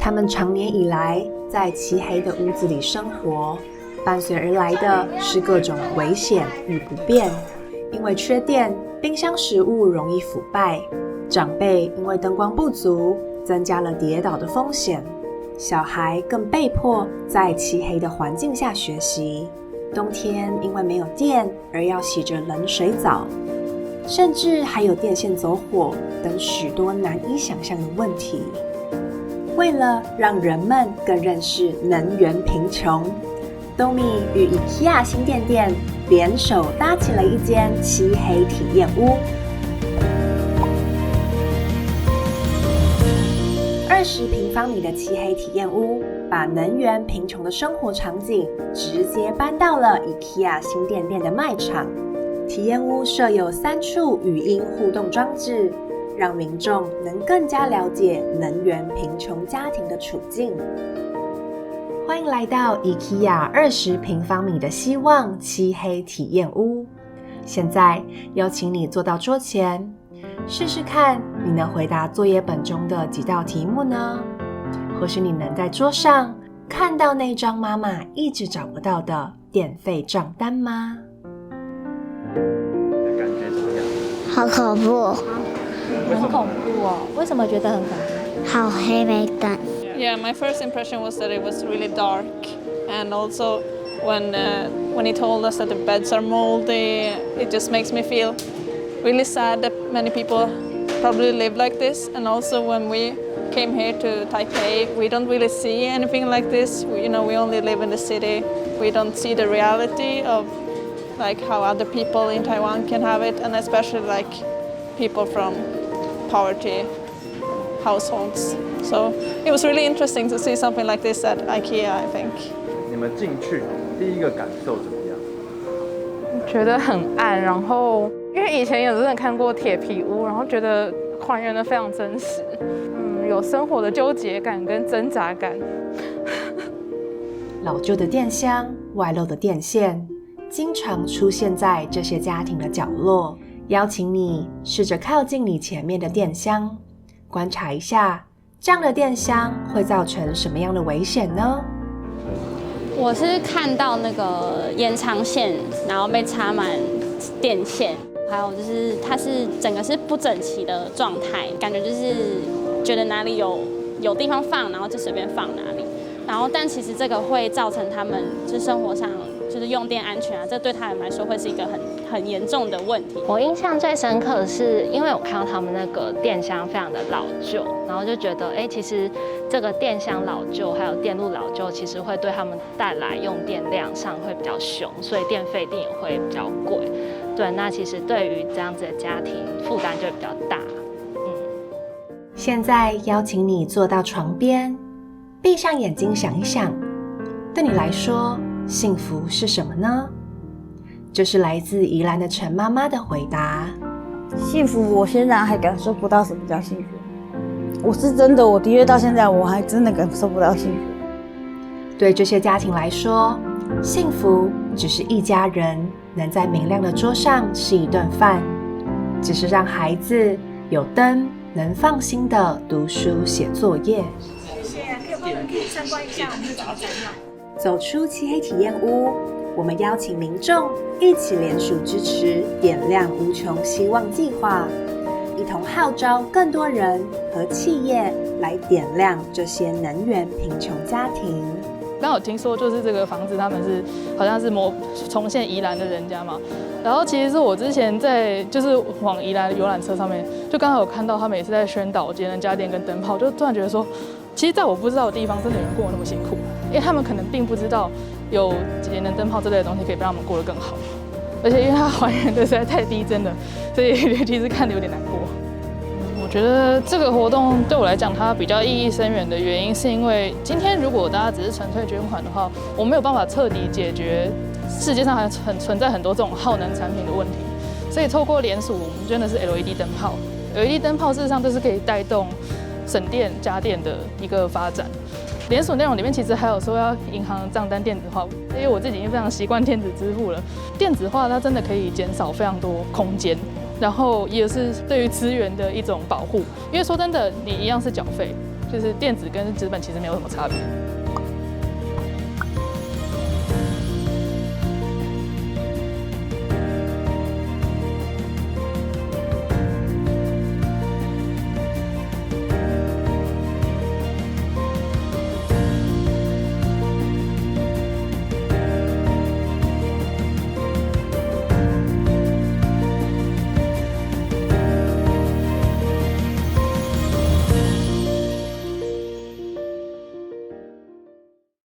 他们长年以来在漆黑的屋子里生活，伴随而来的是各种危险与不便。因为缺电，冰箱食物容易腐败；长辈因为灯光不足，增加了跌倒的风险；小孩更被迫在漆黑的环境下学习；冬天因为没有电而要洗着冷水澡；甚至还有电线走火等许多难以想象的问题。为了让人们更认识能源贫穷，东米与 IKEA 新店店联手搭起了一间漆黑体验屋。20平方米的漆黑体验屋，把能源贫穷的生活场景直接搬到了 IKEA 新店店的卖场。体验屋设有3处语音互动装置，让民众能更加了解能源贫穷家庭的处境。欢迎来到 IKEA 20平方米的希望漆黑体验屋。现在邀请你坐到桌前，试试看你能回答作业本中的几道题目呢？或是你能在桌上看到那张妈妈一直找不到的电费账单吗？感觉怎么样？好恐怖，很恐怖哦。为什么觉得很恐怖？好黑没灯。Yeah, my first impression was that it was really dark, and also when he told us that the beds are moldy, it just makes me feel really sad that many people probably live like this. And also when we came here to Taipei, we don't really see anything like this. We only live in the city. We don't see the reality of like how other people in Taiwan can have it, and especially like people from poverty households. So it was really interesting to see something like this at IKEA, I think. 你们进去第一个感受怎么样？觉得很暗，然后因为以前有真的看过铁皮屋，然后觉得还原的非常真实。有生活的纠结感跟挣扎感。老旧的电箱、外露的电线，经常出现在这些家庭的角落。邀请你试着靠近你前面的电箱，观察一下，这样的电箱会造成什么样的危险呢？我是看到那个延长线，然后被插满电线，还有就是它是整个是不整齐的状态，感觉就是觉得哪里有地方放，然后就随便放哪里。然后但其实这个会造成他们就生活上就是用电安全啊，这对他们来说会是一个很严重的问题。我印象最深刻的是，因为我看到他们那个电箱非常的老旧，然后就觉得，其实这个电箱老旧还有电路老旧，其实会对他们带来用电量上会比较凶，所以电费一定也会比较贵。对，那其实对于这样子的家庭负担就会比较大。现在邀请你坐到床边，闭上眼睛想一想，对你来说，幸福是什么呢？这是来自宜兰的陈妈妈的回答。幸福，我现在还感受不到什么叫幸福。我是真的，我的确到现在我还真的感受不到幸福。对这些家庭来说，幸福只是一家人能在明亮的桌上吃一顿饭，只是让孩子有灯能放心的读书写作业。谢谢，可以参观一下我们的展览。走出漆黑体验屋，我们邀请民众一起联署支持点亮无穷希望计划，一同号召更多人和企业来点亮这些能源贫穷家庭。刚有听说，就是这个房子他们是好像是重现宜兰的人家嘛，然后其实是我之前在就是往宜兰的游览车上面，就刚好有看到他们也是在宣导节能家电跟灯泡，就突然觉得说，其实在我不知道的地方，真的有人过得那么辛苦，因为他们可能并不知道有节能灯泡这类的东西可以让他们过得更好，而且因为它还原的实在太逼真了，所以其实看得有点难过。我觉得这个活动对我来讲，它比较意义深远的原因，是因为今天如果大家只是纯粹捐款的话，我没有办法彻底解决世界上还存在很多这种耗能产品的问题。所以透过联署，我们捐的是 LED 灯泡。LED 灯泡事实上都是可以带动省电家电的一个发展。联署内容里面其实还有说要银行账单电子化，因为我自己已经非常习惯电子支付了。电子化它真的可以减少非常多空间。然后也是对于资源的一种保护，因为说真的，你一样是缴费，就是电子跟纸本其实没有什么差别。